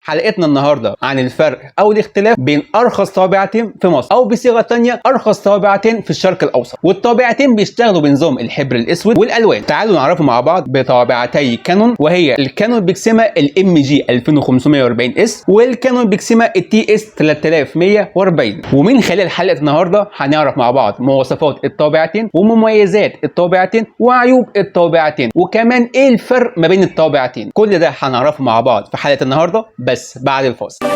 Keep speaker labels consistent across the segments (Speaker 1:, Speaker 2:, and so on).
Speaker 1: حلقتنا النهارده عن الفرق او الاختلاف بين ارخص طابعتين في مصر، او بصيغه تانية ارخص طابعتين في الشرق الاوسط. والطابعتين بيشتغلوا بنظام الحبر الاسود والالوان. تعالوا نعرفوا مع بعض بطابعتي كانون، وهي الكانون بيكسيما الام جي 2540 اس والكانون بيكسيما التي اس 3140. ومن خلال حلقه النهارده هنعرف مع بعض مواصفات الطابعتين ومميزات الطابعتين وعيوب الطابعتين، وكمان ايه الفرق ما بين الطابعتين. كل ده هنعرفه مع بعض في حلقه النهارده بس بعد الفاصل.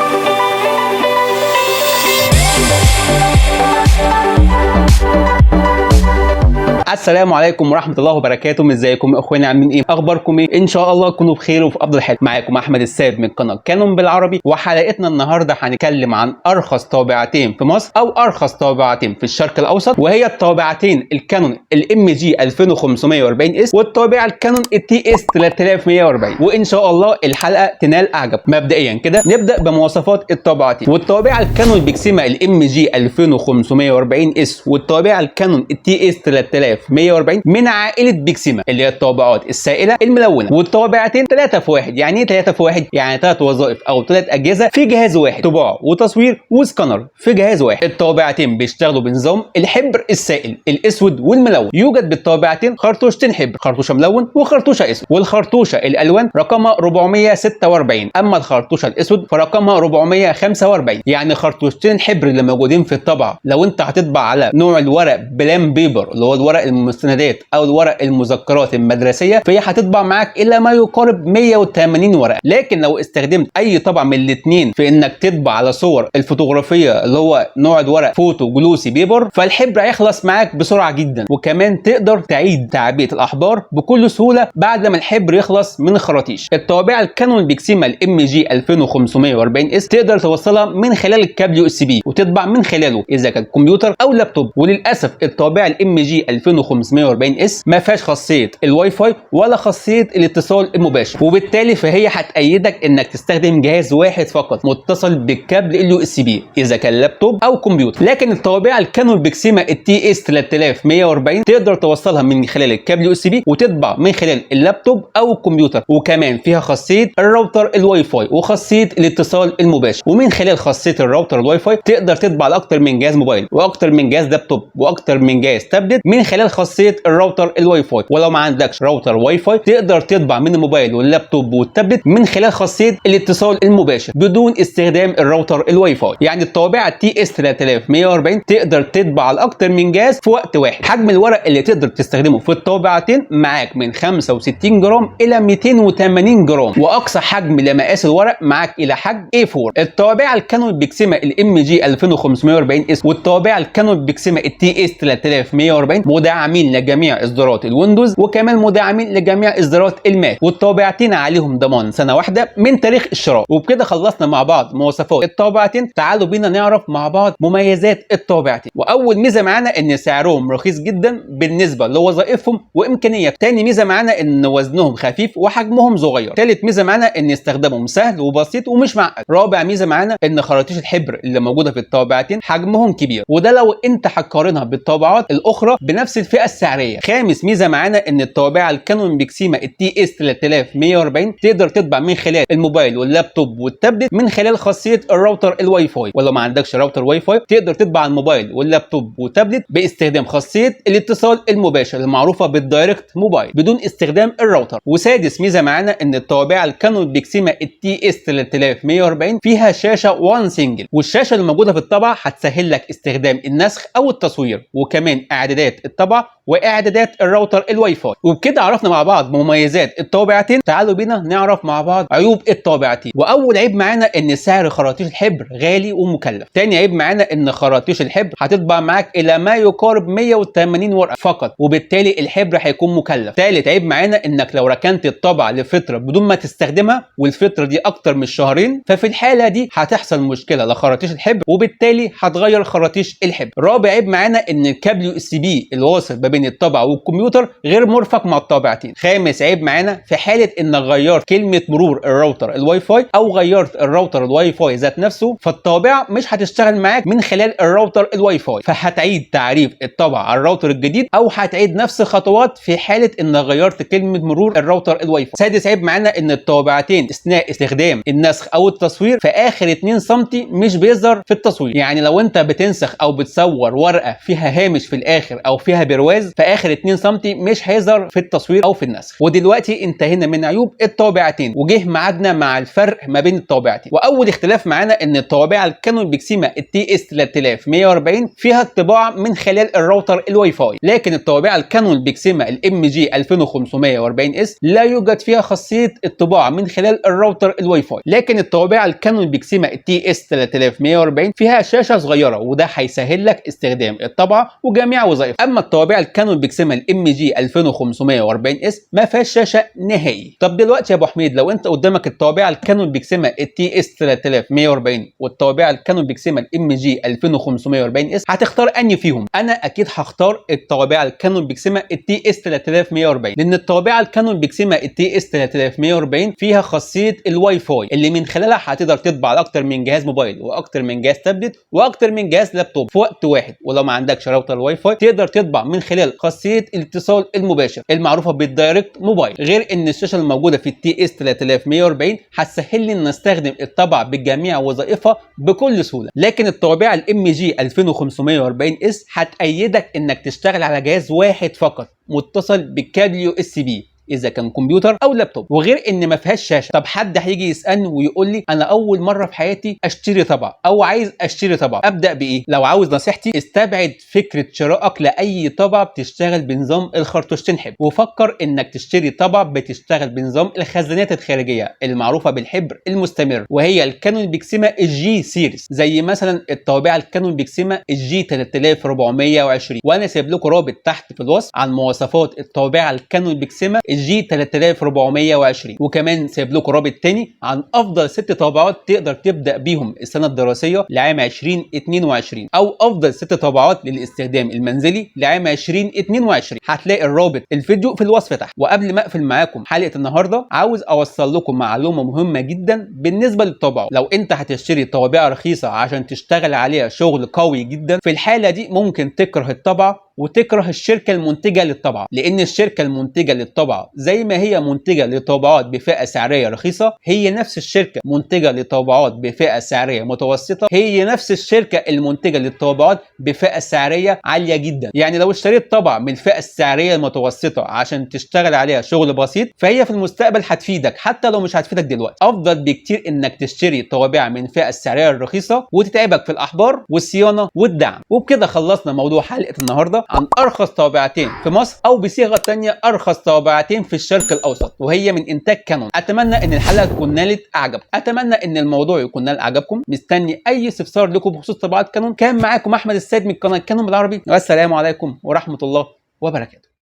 Speaker 1: السلام عليكم ورحمه الله وبركاته. ازيكم يا اخواني؟ عاملين ايه؟ اخباركم ايه؟ ان شاء الله تكونوا بخير وفي افضل حال. معاكم احمد السيد من قناه كانون بالعربي، وحلقتنا النهارده هنتكلم عن ارخص طابعتين في مصر او ارخص طابعتين في الشرق الاوسط، وهي الطابعتين الكانون الام جي 2540 اس والطابعه الكانون التي اس 3140. وان شاء الله الحلقه تنال اعجاب. مبدئيا كده نبدا بمواصفات الطابعتين. والطابعه الكانون بيكسيما الام جي 2540 اس والطابعه الكانون التي اس 3140 من عائله بيكسيما اللي هي الطابعات السائله الملونه. والطابعتين 3 في 1. يعني ايه 3 في 1؟ يعني 3 وظائف او 3 اجهزه في جهاز واحد، طباعه وتصوير وسكانر في جهاز واحد. الطابعتين بيشتغلوا بنظام الحبر السائل الاسود والملون. يوجد بالطابعتين خرطوشتين حبر، خرطوشه ملون وخرطوشه اسود، والخرطوشه الالوان رقمها 446، اما الخرطوشه الاسود فرقمها 445. يعني خرطوشتين حبر اللي موجودين في الطبعه لو انت هتطبع على نوع الورق بلان بيبر اللي هو الورق المستندات او الورق المذكرات المدرسيه، فهي هتطبع معاك الى ما يقارب 180 ورقه. لكن لو استخدمت اي طبعه من الاثنين في انك تطبع على صور الفوتوغرافيه اللي هو نوع الورق فوتو جلوسي بيبر، فالحبر هيخلص معاك بسرعه جدا، وكمان تقدر تعيد تعبئه الاحبار بكل سهوله بعد ما الحبر يخلص من الخراطيش. الطابعه الكانون بيكسيما الام جي 2540 اس تقدر توصلها من خلال الكابل يو اس بي وتطبع من خلاله اذا كان كمبيوتر او لابتوب. وللاسف الطابعه الام جي 2540 اس ما فيهاش خاصيه الواي فاي ولا خاصيه الاتصال المباشر، وبالتالي فهي هتأيدك انك تستخدم جهاز واحد فقط متصل بالكابل اليو اس بي اذا كان لابتوب او كمبيوتر. لكن الطابعه الكانون بيكسيما التي اس 3140 تقدر توصلها من خلال الكابل يو اس بي وتطبع من خلال اللابتوب او الكمبيوتر، وكمان فيها خاصيه الراوتر الواي فاي وخاصيه الاتصال المباشر. ومن خلال خاصيه الراوتر الواي فاي تقدر تطبع على اكتر من جهاز موبايل واكتر من جهاز لابتوب واكتر من جهاز تابلت من خلال خاصيه الراوتر الواي فاي. ولو ما عندكش راوتر واي فاي تقدر تطبع من الموبايل واللابتوب والتابلت من خلال خاصيه الاتصال المباشر بدون استخدام الراوتر الواي فاي. يعني الطابعه تي اس 3140 تقدر تطبع على اكتر من جهاز في وقت واحد. حجم الورق اللي تقدر تستخدمه في الطابعتين معاك من 65 جرام الى 280 جرام، واقصى حجم لمقاس الورق معاك الى حجم A4. الطابعه الكانون بيكسيما الام جي 2540 اس والطابعه الكانون بيكسيما التي اس 3140 مدعمين لجميع اصدارات الويندوز، وكمان مدعمين لجميع اصدارات الماك، والطابعتين عليهم ضمان سنه واحده من تاريخ الشراء. وبكده خلصنا مع بعض مواصفات الطابعتين. تعالوا بينا نعرف مع بعض مميزات الطابعتين. واول ميزه معانا ان سعرهم رخيص جدا بالنسبه لوظائفهم وامكانيات. تاني ميزه معانا ان وزنهم خفيف وحجمهم صغير. تالت ميزه معانا ان استخدامهم سهل وبسيط ومش معقد. رابع ميزه معانا ان خراطيش الحبر اللي موجوده في الطابعتين حجمهم كبير، وده لو انت هتقارنها بالطابعات الاخرى بنفس الفئه السعريه. خامس ميزه معانا ان الطابعه الكانون بيكسيما التي اس 3140 تقدر تطبع من خلال الموبايل واللابتوب والتابلت من خلال خاصيه الراوتر الواي فاي. ولو ما عندكش راوتر واي فاي تقدر تطبع على الموبايل واللابتوب والتابلت باستخدام خاصيه الاتصال المباشر المعروفه بالدايركت موبايل بدون استخدام الراوتر. وسادس ميزه معانا ان الطابعه الكانون بيكسيما التي اس 3140 فيها شاشه وان سنجل، والشاشه اللي موجوده في الطبعه هتسهل لك استخدام النسخ او التصوير، وكمان اعدادات الطبعه واعدادات الراوتر الواي فاي. وبكده عرفنا مع بعض مميزات الطابعتين. تعالوا بينا نعرف مع بعض عيوب الطابعتين. واول عيب معانا ان سعر خراطيش الحبر غالي ومكلف. تاني عيب معانا ان خراطيش الحبر هتطبع معاك الى ما يقارب 180 ورقه فقط، وبالتالي الحبر هيكون مكلف. تالت عيب معانا انك لو ركنت الطبعه لفتره بدون ما تستخدمها والفتره دي اكتر من شهرين، ففي الحاله دي هتحصل مشكله لخراطيش الحبر وبالتالي هتغير خراطيش الحبر. رابع عيب معانا ان الكابل يو اس بي الواصل ما بين بين الطابعه والكمبيوتر غير مرفق مع الطابعتين. خامس عيب معانا في حاله انك غيرت كلمه مرور الراوتر الواي فاي او غيرت الراوتر الواي فاي ذات نفسه، فالطابعه مش هتشتغل معاك من خلال الراوتر الواي فاي، فهتعيد تعريف الطابعه على الراوتر الجديد او هتعيد نفس الخطوات في حاله انك غيرت كلمه مرور الراوتر الواي فاي. سادس عيب معانا ان الطابعتين اثناء استخدام النسخ او التصوير في اخر 2 سم مش بيظهر في التصوير. يعني لو انت بتنسخ او بتصور ورقه فيها هامش في الاخر او فيها برواز، في اخر 2 سم مش هيظهر في التصوير او في النسخ. ودلوقتي انتهينا من عيوب الطابعتين وجه ميعادنا مع الفرق ما بين الطابعتين. واول اختلاف معانا ان الطابعه الكانون بيكسيما التي اس 3140 فيها الطباعه من خلال الراوتر الواي فاي، لكن الطابعه الكانون بيكسيما الام جي 2540 اس لا يوجد فيها خاصيه الطباعه من خلال الراوتر الواي فاي. لكن الطابعه الكانون بيكسيما التي اس 3140 فيها شاشه صغيره، وده هيسهل لك استخدام الطبعه وجميع وظائفها. اما الطابعه الكانون بيكسيما الام جي 2540 اس ما فيهاش شاشه نهائي. طب دلوقتي يا ابو حميد، لو انت قدامك الطابعه الكانون بيكسيما التي اس 3140 والطابعه الكانون بيكسيما الام جي 2540 اس، هتختار انهي فيهم؟ انا اكيد هختار الطابعه الكانون بيكسيما التي اس 3140، لان الطابعه الكانون بيكسيما التي اس 3140 فيها خاصيه الواي فاي اللي من خلالها هتقدر تطبع على اكتر من جهاز موبايل واكتر من جهاز تابلت واكتر من جهاز لابتوب في وقت واحد. ولو ما عندكش راوتر واي فاي تقدر تطبع من خلال خاصيه الاتصال المباشر المعروفه بالدايركت موبايل. غير ان الشاشه الموجوده في التي اس 3140 هتسهل لي ان استخدم الطبعه بجميع وظائفها بكل سهوله. لكن الطابعه الام جي 2540 اس هتأيدك انك تشتغل على جهاز واحد فقط متصل بالكابل يو اس بي اذا كان كمبيوتر او لابتوب، وغير ان ما فيهاش شاشه. طب حد هيجي يسالني ويقول لي انا اول مره في حياتي اشتري طبعه او عايز اشتري طبعه، ابدا بايه؟ لو عاوز نصيحتي استبعد فكره شرائك لاي طبعه بتشتغل بنظام الخرطوشتين حبر، وفكر انك تشتري طبعه بتشتغل بنظام الخزانات الخارجيه المعروفه بالحبر المستمر، وهي الكانون بيكسيما الجي سيريز، زي مثلا الطابعه الكانون بيكسيما الجي 3420. وانا سايب لكم رابط تحت في الوصف عن مواصفات الطابعه الكانون بيكسيما الجي 3420، وكمان سايب لكم رابط تاني عن افضل 6 طابعات تقدر تبدا بيهم السنه الدراسيه لعام 2022 او افضل 6 طابعات للاستخدام المنزلي لعام 2022. هتلاقي الرابط الفيديو في الوصف تحت. وقبل ما اقفل معاكم حلقه النهارده، عاوز اوصل لكم معلومه مهمه جدا بالنسبه للطباعه. لو انت هتشتري طوابع رخيصه عشان تشتغل عليها شغل قوي جدا، في الحاله دي ممكن تكره الطبعه وتكره الشركه المنتجه للطبعه، لان الشركه المنتجه للطبعه زي ما هي منتجه لطبعات بفئه سعريه رخيصه، هي نفس الشركه منتجه لطبعات بفئه سعريه متوسطه، هي نفس الشركه المنتجه للطبعات بفئه سعريه عاليه جدا. يعني لو اشتريت طبعه من الفئه السعريه المتوسطه عشان تشتغل عليها شغل بسيط، فهي في المستقبل هتفيدك حتى لو مش هتفيدك دلوقتي. افضل بكتير انك تشتري طوابع من الفئه السعريه الرخيصه وتتعبك في الاحبار والصيانه والدعم. وبكده خلصنا موضوع حلقه النهارده عن ارخص طابعتين في مصر، او بصيغه ثانيه ارخص طابعتين في الشرق الاوسط، وهي من انتاج كانون. اتمنى ان الحلقه تكون نالت اعجابكم، اتمنى ان الموضوع يكون نال اعجابكم. مستني اي استفسار لكم بخصوص طباعات كانون. كان معاكم احمد السيد من قناه كانون بالعربي، والسلام عليكم ورحمه الله وبركاته.